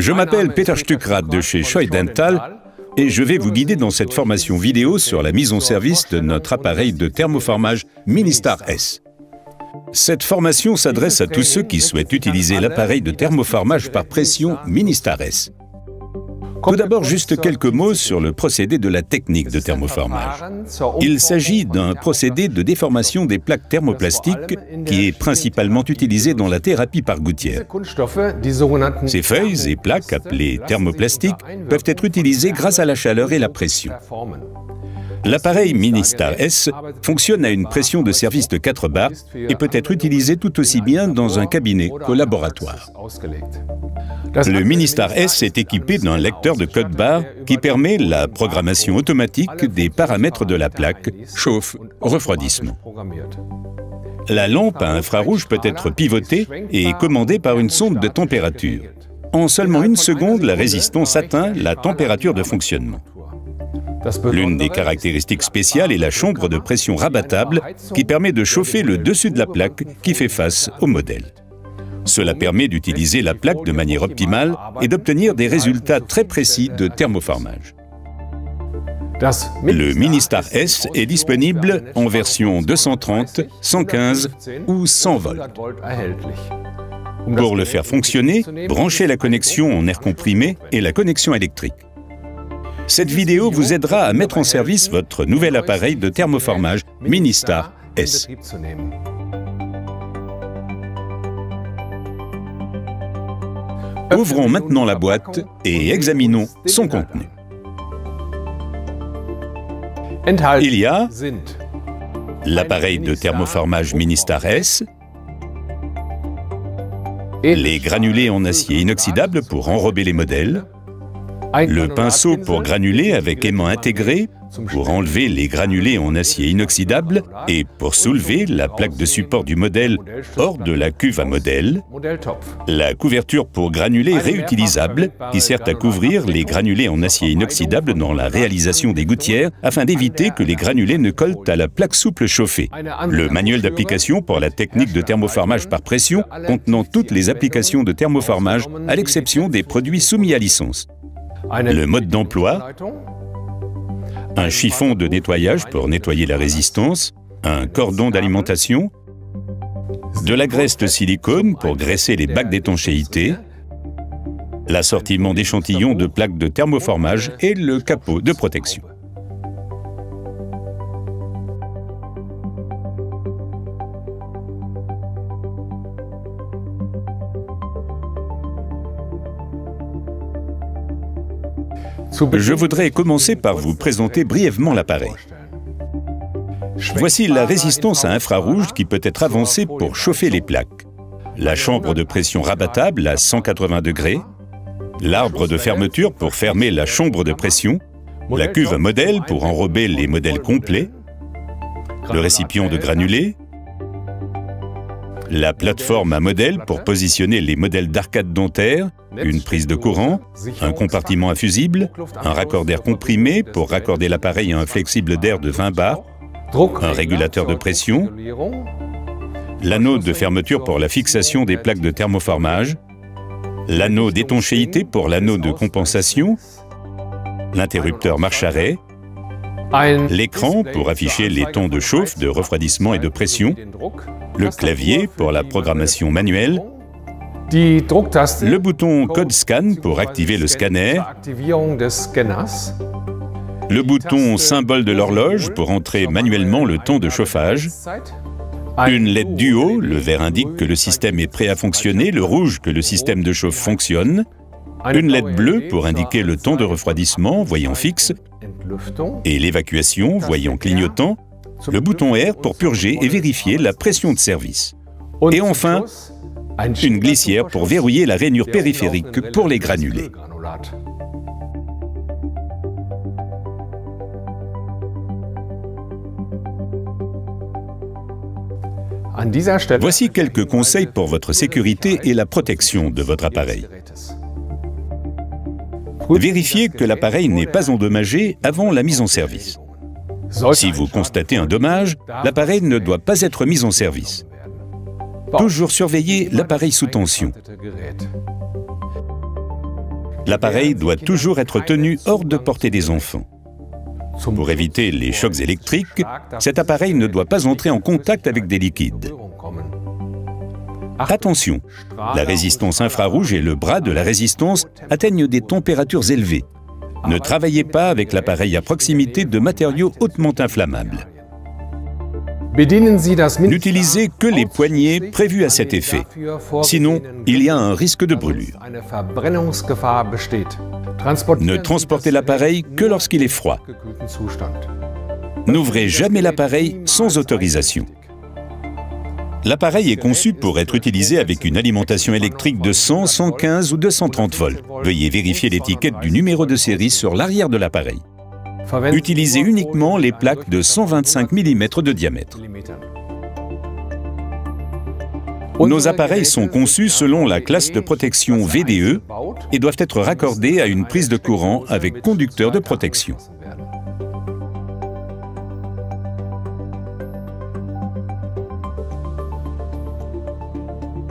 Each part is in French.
Je m'appelle Peter Stuckrad de chez Scheu Dental et je vais vous guider dans cette formation vidéo sur la mise en service de notre appareil de thermoformage Ministar S. Cette formation s'adresse à tous ceux qui souhaitent utiliser l'appareil de thermoformage par pression Ministar S. Tout d'abord, juste quelques mots sur le procédé de la technique de thermoformage. Il s'agit d'un procédé de déformation des plaques thermoplastiques qui est principalement utilisé dans la thérapie par gouttière. Ces feuilles et plaques, appelées thermoplastiques, peuvent être utilisées grâce à la chaleur et la pression. L'appareil Ministar S fonctionne à une pression de service de 4 bars et peut être utilisé tout aussi bien dans un cabinet qu'au laboratoire. Le Ministar S est équipé d'un lecteur de code barre qui permet la programmation automatique des paramètres de la plaque, chauffe, refroidissement. La lampe à infrarouge peut être pivotée et commandée par une sonde de température. En seulement 1 seconde, la résistance atteint la température de fonctionnement. L'une des caractéristiques spéciales est la chambre de pression rabattable qui permet de chauffer le dessus de la plaque qui fait face au modèle. Cela permet d'utiliser la plaque de manière optimale et d'obtenir des résultats très précis de thermoformage. Le Ministar S est disponible en version 230, 115 ou 100 volts. Pour le faire fonctionner, branchez la connexion en air comprimé et la connexion électrique. Cette vidéo vous aidera à mettre en service votre nouvel appareil de thermoformage Ministar S. Ouvrons maintenant la boîte et examinons son contenu. Il y a l'appareil de thermoformage Ministar S, les granulés en acier inoxydable pour enrober les modèles, le pinceau pour granulés avec aimant intégré pour enlever les granulés en acier inoxydable et pour soulever la plaque de support du modèle hors de la cuve à modèle, la couverture pour granulés réutilisable qui sert à couvrir les granulés en acier inoxydable dans la réalisation des gouttières afin d'éviter que les granulés ne collent à la plaque souple chauffée, le manuel d'application pour la technique de thermoformage par pression contenant toutes les applications de thermoformage à l'exception des produits soumis à licence, le mode d'emploi, un chiffon de nettoyage pour nettoyer la résistance, un cordon d'alimentation, de la graisse de silicone pour graisser les bacs d'étanchéité, l'assortiment d'échantillons de plaques de thermoformage et le capot de protection. Je voudrais commencer par vous présenter brièvement l'appareil. Voici la résistance à infrarouge qui peut être avancée pour chauffer les plaques, la chambre de pression rabattable à 180 degrés, l'arbre de fermeture pour fermer la chambre de pression, la cuve à modèle pour enrober les modèles complets, le récipient de granulés, la plateforme à modèle pour positionner les modèles d'arcade dentaire, une prise de courant, un compartiment à fusible, un raccord d'air comprimé pour raccorder l'appareil à un flexible d'air de 20 bars, un régulateur de pression, l'anneau de fermeture pour la fixation des plaques de thermoformage, l'anneau d'étanchéité pour l'anneau de compensation, l'interrupteur marche-arrêt, l'écran pour afficher les temps de chauffe, de refroidissement et de pression, le clavier pour la programmation manuelle, le bouton Code Scan pour activer le scanner, le bouton symbole de l'horloge pour entrer manuellement le temps de chauffage, une LED duo, le vert indique que le système est prêt à fonctionner, le rouge que le système de chauffe fonctionne, une LED bleue pour indiquer le temps de refroidissement, voyant fixe, et l'évacuation, voyant clignotant, le bouton R pour purger et vérifier la pression de service. Et enfin, une glissière pour verrouiller la rainure périphérique pour les granulés. Voici quelques conseils pour votre sécurité et la protection de votre appareil. Vérifiez que l'appareil n'est pas endommagé avant la mise en service. Si vous constatez un dommage, l'appareil ne doit pas être mis en service. Toujours surveiller l'appareil sous tension. L'appareil doit toujours être tenu hors de portée des enfants. Pour éviter les chocs électriques, cet appareil ne doit pas entrer en contact avec des liquides. Attention, la résistance infrarouge et le bras de la résistance atteignent des températures élevées. Ne travaillez pas avec l'appareil à proximité de matériaux hautement inflammables. N'utilisez que les poignées prévues à cet effet. Sinon, il y a un risque de brûlure. Ne transportez l'appareil que lorsqu'il est froid. N'ouvrez jamais l'appareil sans autorisation. L'appareil est conçu pour être utilisé avec une alimentation électrique de 100, 115 ou 230 volts. Veuillez vérifier l'étiquette du numéro de série sur l'arrière de l'appareil. Utilisez uniquement les plaques de 125 mm de diamètre. Nos appareils sont conçus selon la classe de protection VDE et doivent être raccordés à une prise de courant avec conducteur de protection.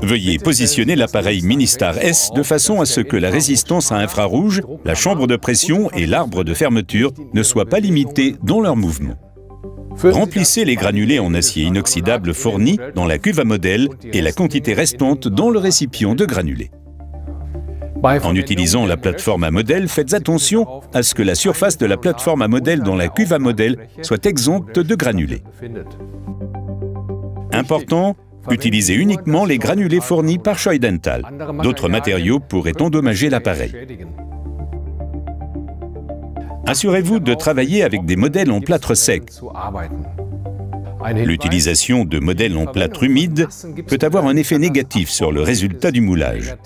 Veuillez positionner l'appareil Ministar S de façon à ce que la résistance à infrarouge, la chambre de pression et l'arbre de fermeture ne soient pas limités dans leur mouvement. Remplissez les granulés en acier inoxydable fournis dans la cuve à modèle et la quantité restante dans le récipient de granulés. En utilisant la plateforme à modèle, faites attention à ce que la surface de la plateforme à modèle dans la cuve à modèle soit exempte de granulés. Important, utilisez uniquement les granulés fournis par Scheu Dental. D'autres matériaux pourraient endommager l'appareil. Assurez-vous de travailler avec des modèles en plâtre sec. L'utilisation de modèles en plâtre humide peut avoir un effet négatif sur le résultat du moulage.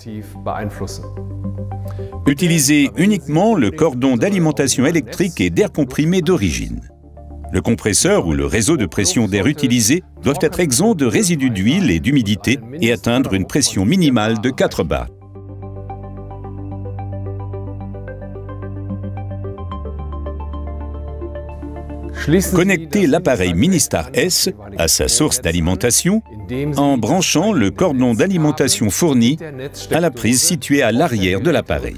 Utilisez uniquement le cordon d'alimentation électrique et d'air comprimé d'origine. Le compresseur ou le réseau de pression d'air utilisé doivent être exempts de résidus d'huile et d'humidité et atteindre une pression minimale de 4 bars. Connectez l'appareil Ministar S à sa source d'alimentation en branchant le cordon d'alimentation fourni à la prise située à l'arrière de l'appareil.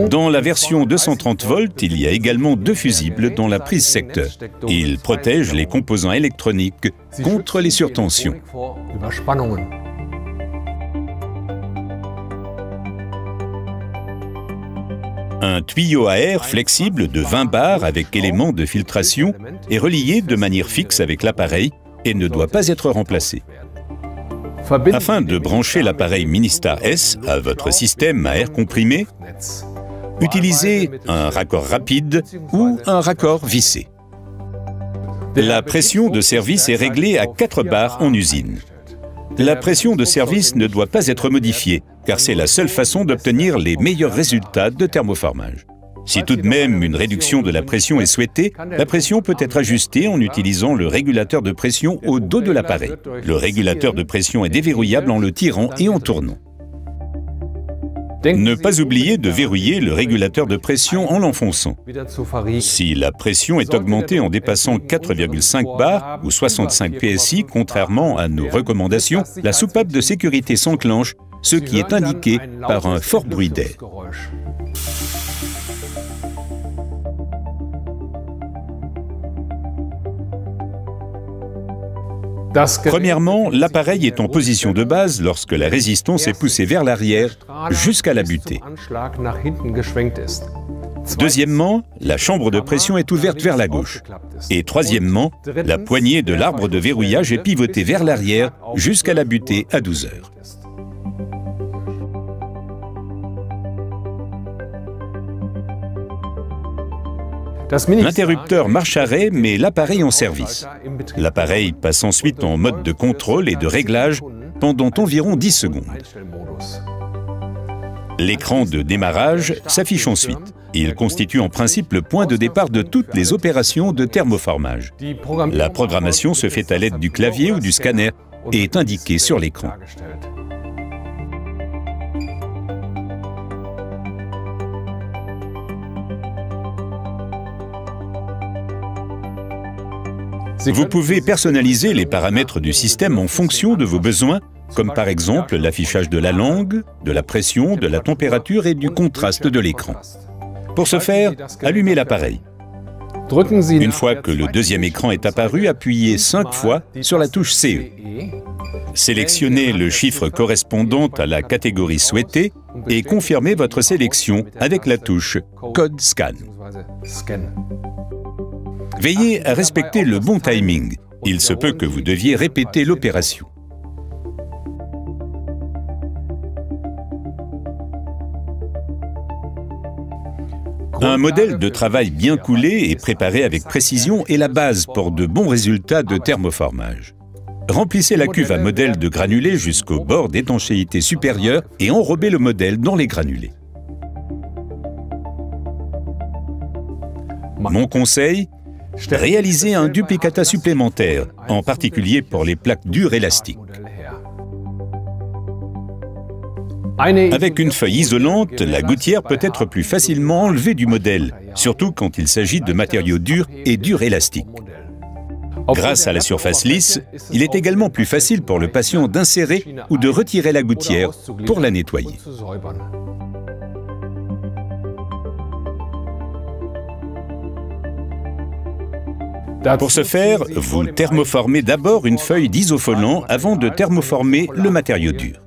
Dans la version 230 volts, il y a également 2 fusibles dans la prise secteur. Ils protègent les composants électroniques contre les surtensions. Un tuyau à air flexible de 20 bars avec éléments de filtration est relié de manière fixe avec l'appareil et ne doit pas être remplacé. Afin de brancher l'appareil Ministar S à votre système à air comprimé, utilisez un raccord rapide ou un raccord vissé. La pression de service est réglée à 4 bars en usine. La pression de service ne doit pas être modifiée, car c'est la seule façon d'obtenir les meilleurs résultats de thermoformage. Si tout de même une réduction de la pression est souhaitée, la pression peut être ajustée en utilisant le régulateur de pression au dos de l'appareil. Le régulateur de pression est déverrouillable en le tirant et en tournant. Ne pas oublier de verrouiller le régulateur de pression en l'enfonçant. Si la pression est augmentée en dépassant 4,5 bars ou 65 PSI, contrairement à nos recommandations, la soupape de sécurité s'enclenche, ce qui est indiqué par un fort bruit d'air. Premièrement, l'appareil est en position de base lorsque la résistance est poussée vers l'arrière jusqu'à la butée. Deuxièmement, la chambre de pression est ouverte vers la gauche. Et troisièmement, la poignée de l'arbre de verrouillage est pivotée vers l'arrière jusqu'à la butée à 12 heures. L'interrupteur marche-arrêt met l'appareil en service. L'appareil passe ensuite en mode de contrôle et de réglage pendant environ 10 secondes. L'écran de démarrage s'affiche ensuite. Il constitue en principe le point de départ de toutes les opérations de thermoformage. La programmation se fait à l'aide du clavier ou du scanner et est indiquée sur l'écran. Vous pouvez personnaliser les paramètres du système en fonction de vos besoins comme par exemple l'affichage de la langue, de la pression, de la température et du contraste de l'écran. Pour ce faire, allumez l'appareil. Une fois que le deuxième écran est apparu, appuyez 5 fois sur la touche CE. Sélectionnez le chiffre correspondant à la catégorie souhaitée et confirmez votre sélection avec la touche Code Scan. Veillez à respecter le bon timing. Il se peut que vous deviez répéter l'opération. Un modèle de travail bien coulé et préparé avec précision est la base pour de bons résultats de thermoformage. Remplissez la cuve à modèle de granulés jusqu'au bord d'étanchéité supérieure et enrobez le modèle dans les granulés. Mon conseil, réalisez un duplicata supplémentaire, en particulier pour les plaques dures élastiques. Avec une feuille isolante, la gouttière peut être plus facilement enlevée du modèle, surtout quand il s'agit de matériaux durs et durs élastiques. Grâce à la surface lisse, il est également plus facile pour le patient d'insérer ou de retirer la gouttière pour la nettoyer. Pour ce faire, vous thermoformez d'abord une feuille d'isofolant avant de thermoformer le matériau dur.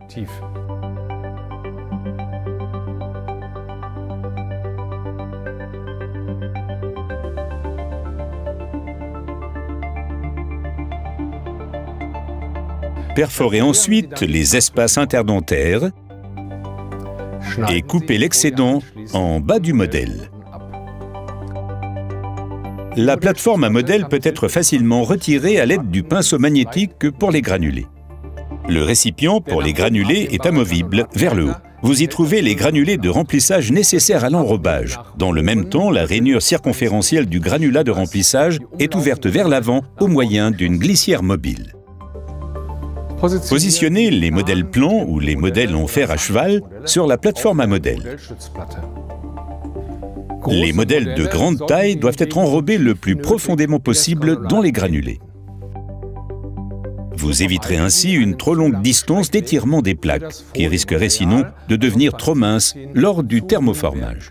Perforez ensuite les espaces interdentaires et coupez l'excédent en bas du modèle. La plateforme à modèle peut être facilement retirée à l'aide du pinceau magnétique pour les granulés. Le récipient pour les granulés est amovible vers le haut. Vous y trouvez les granulés de remplissage nécessaires à l'enrobage. Dans le même temps, la rainure circonférentielle du granulat de remplissage est ouverte vers l'avant au moyen d'une glissière mobile. Positionnez les modèles plans ou les modèles en fer à cheval sur la plateforme à modèle. Les modèles de grande taille doivent être enrobés le plus profondément possible dans les granulés. Vous éviterez ainsi une trop longue distance d'étirement des plaques, qui risquerait sinon de devenir trop minces lors du thermoformage.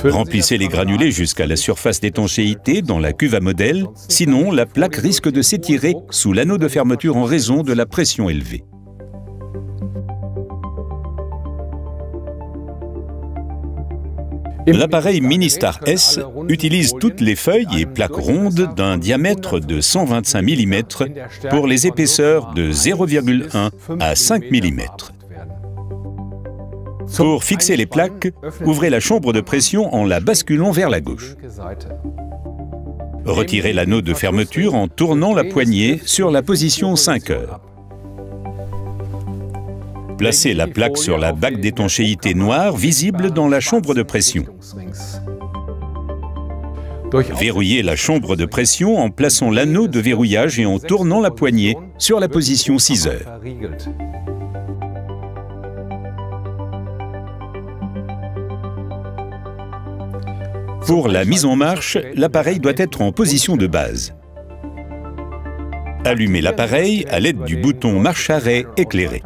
Remplissez les granulés jusqu'à la surface d'étanchéité dans la cuve à modèle, sinon la plaque risque de s'étirer sous l'anneau de fermeture en raison de la pression élevée. L'appareil Ministar S utilise toutes les feuilles et plaques rondes d'un diamètre de 125 mm pour les épaisseurs de 0,1 à 5 mm. Pour fixer les plaques, ouvrez la chambre de pression en la basculant vers la gauche. Retirez l'anneau de fermeture en tournant la poignée sur la position 5 heures. Placez la plaque sur la bague d'étanchéité noire visible dans la chambre de pression. Verrouillez la chambre de pression en plaçant l'anneau de verrouillage et en tournant la poignée sur la position 6 heures. Pour la mise en marche, l'appareil doit être en position de base. Allumez l'appareil à l'aide du bouton marche-arrêt éclairé.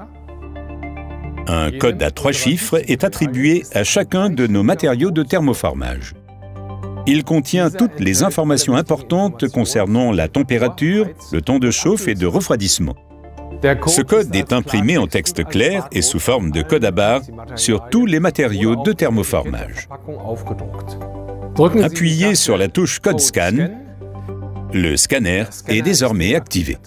Un code à 3 chiffres est attribué à chacun de nos matériaux de thermoformage. Il contient toutes les informations importantes concernant la température, le temps de chauffe et de refroidissement. Ce code est imprimé en texte clair et sous forme de code à barres sur tous les matériaux de thermoformage. Appuyez sur la touche Code Scan. Le scanner est désormais activé.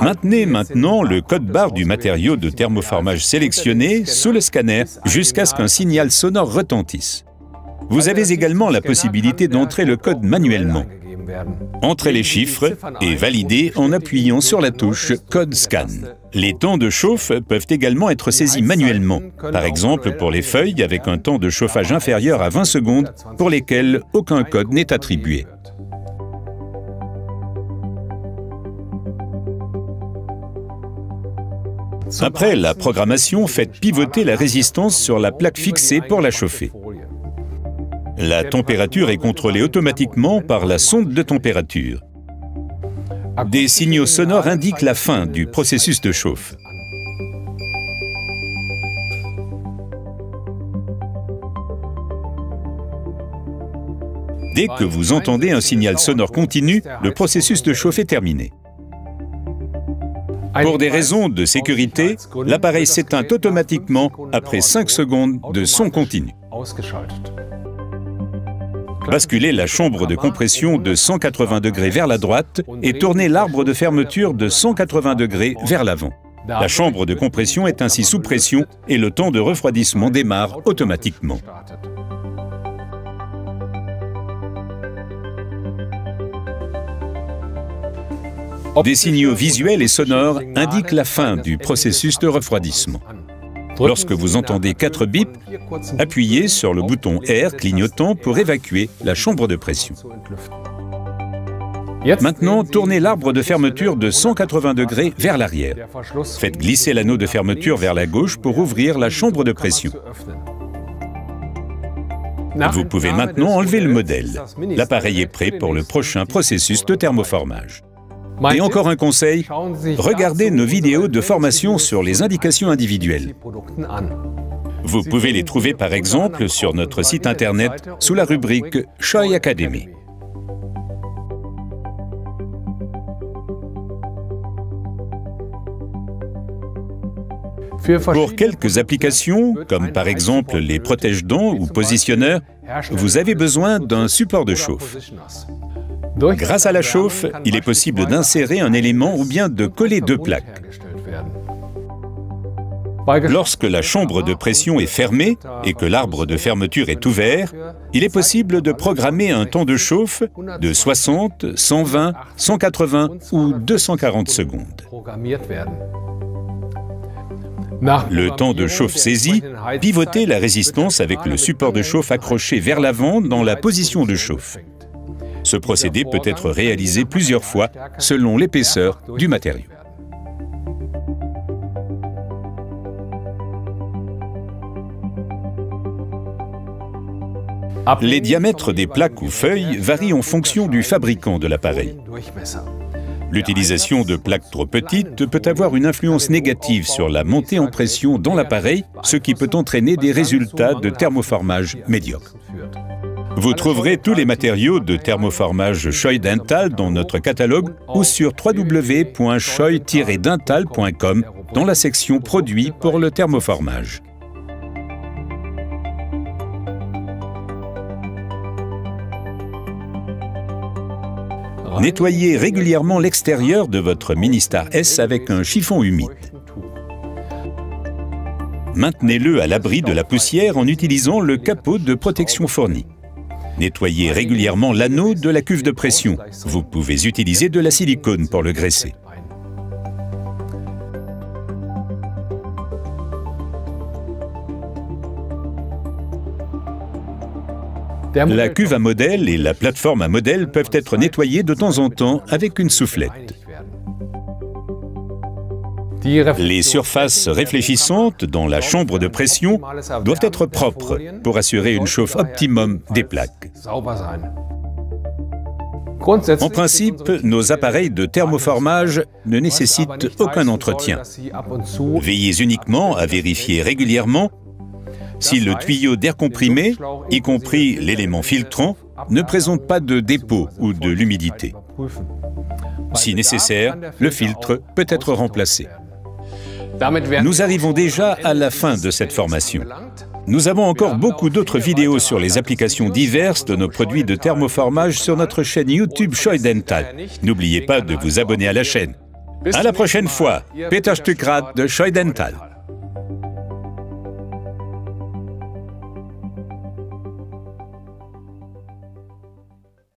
Maintenez maintenant le code-barre du matériau de thermoformage sélectionné sous le scanner jusqu'à ce qu'un signal sonore retentisse. Vous avez également la possibilité d'entrer le code manuellement. Entrez les chiffres et validez en appuyant sur la touche Code Scan. Les temps de chauffe peuvent également être saisis manuellement, par exemple pour les feuilles avec un temps de chauffage inférieur à 20 secondes pour lesquelles aucun code n'est attribué. Après la programmation, faites pivoter la résistance sur la plaque fixée pour la chauffer. La température est contrôlée automatiquement par la sonde de température. Des signaux sonores indiquent la fin du processus de chauffe. Dès que vous entendez un signal sonore continu, le processus de chauffe est terminé. Pour des raisons de sécurité, l'appareil s'éteint automatiquement après 5 secondes de son continu. Basculez la chambre de compression de 180 degrés vers la droite et tournez l'arbre de fermeture de 180 degrés vers l'avant. La chambre de compression est ainsi sous pression et le temps de refroidissement démarre automatiquement. Des signaux visuels et sonores indiquent la fin du processus de refroidissement. Lorsque vous entendez 4 bips, appuyez sur le bouton R clignotant pour évacuer la chambre de pression. Maintenant, tournez l'arbre de fermeture de 180 degrés vers l'arrière. Faites glisser l'anneau de fermeture vers la gauche pour ouvrir la chambre de pression. Vous pouvez maintenant enlever le modèle. L'appareil est prêt pour le prochain processus de thermoformage. Et encore un conseil, regardez nos vidéos de formation sur les indications individuelles. Vous pouvez les trouver par exemple sur notre site internet sous la rubrique Scheu Academy. Pour quelques applications, comme par exemple les protège-dents ou positionneurs, vous avez besoin d'un support de chauffe. Grâce à la chauffe, il est possible d'insérer un élément ou bien de coller 2 plaques. Lorsque la chambre de pression est fermée et que l'arbre de fermeture est ouvert, il est possible de programmer un temps de chauffe de 60, 120, 180 ou 240 secondes. Le temps de chauffe saisi, pivotez la résistance avec le support de chauffe accroché vers l'avant dans la position de chauffe. Ce procédé peut être réalisé plusieurs fois selon l'épaisseur du matériau. Les diamètres des plaques ou feuilles varient en fonction du fabricant de l'appareil. L'utilisation de plaques trop petites peut avoir une influence négative sur la montée en pression dans l'appareil, ce qui peut entraîner des résultats de thermoformage médiocres. Vous trouverez tous les matériaux de thermoformage Scheu Dental dans notre catalogue ou sur www.scheu-dental.com dans la section Produits pour le thermoformage. Nettoyez régulièrement l'extérieur de votre Ministar S avec un chiffon humide. Maintenez-le à l'abri de la poussière en utilisant le capot de protection fourni. Nettoyez régulièrement l'anneau de la cuve de pression. Vous pouvez utiliser de la silicone pour le graisser. La cuve à modèle et la plateforme à modèle peuvent être nettoyées de temps en temps avec une soufflette. Les surfaces réfléchissantes dans la chambre de pression doivent être propres pour assurer une chauffe optimum des plaques. En principe, nos appareils de thermoformage ne nécessitent aucun entretien. Veillez uniquement à vérifier régulièrement si le tuyau d'air comprimé, y compris l'élément filtrant, ne présente pas de dépôt ou de l'humidité. Si nécessaire, le filtre peut être remplacé. Nous arrivons déjà à la fin de cette formation. Nous avons encore beaucoup d'autres vidéos sur les applications diverses de nos produits de thermoformage sur notre chaîne YouTube Scheu Dental. N'oubliez pas de vous abonner à la chaîne. À la prochaine fois, Peter Stuckrad de Scheu Dental.